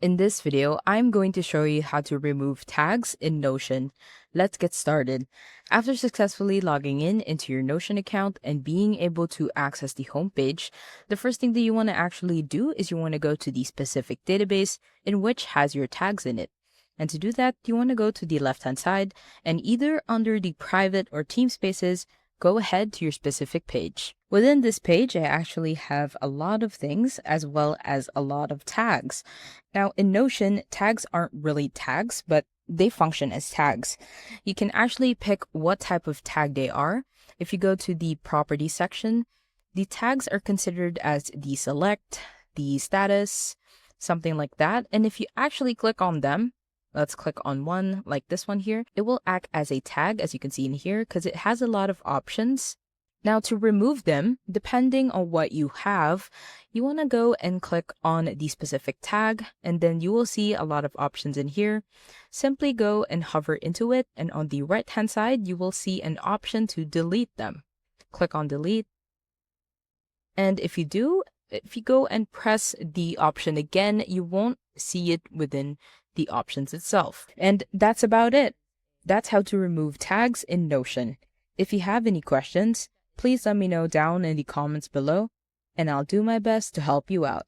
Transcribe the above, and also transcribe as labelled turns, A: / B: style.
A: In this video, I'm going to show you how to remove tags in Notion. Let's get started. After successfully logging in into your Notion account and being able to access the homepage, the first thing that you want to actually do is you want to go to the specific database in which has your tags in it. And to do that, you want to go to the left-hand side and either under the private or team spaces, go ahead to your specific page. Within this page, I actually have a lot of things as well as a lot of tags. Now, in Notion, tags aren't really tags, but they function as tags. You can actually pick what type of tag they are. If you go to the property section, the tags are considered as the select, the status, something like that. And if you actually click on them, let's click on one like this one here. It will act as a tag, as you can see in here, because it has a lot of options. Now, to remove them, depending on what you have, you want to go and click on the specific tag, and then you will see a lot of options in here. Simply go and hover into it, and on the right-hand side, you will see an option to delete them. Click on delete. And if you go and press the option again, you won't see it within the options itself. And that's about it. That's how to remove tags in Notion. If you have any questions, please let me know down in the comments below, and I'll do my best to help you out.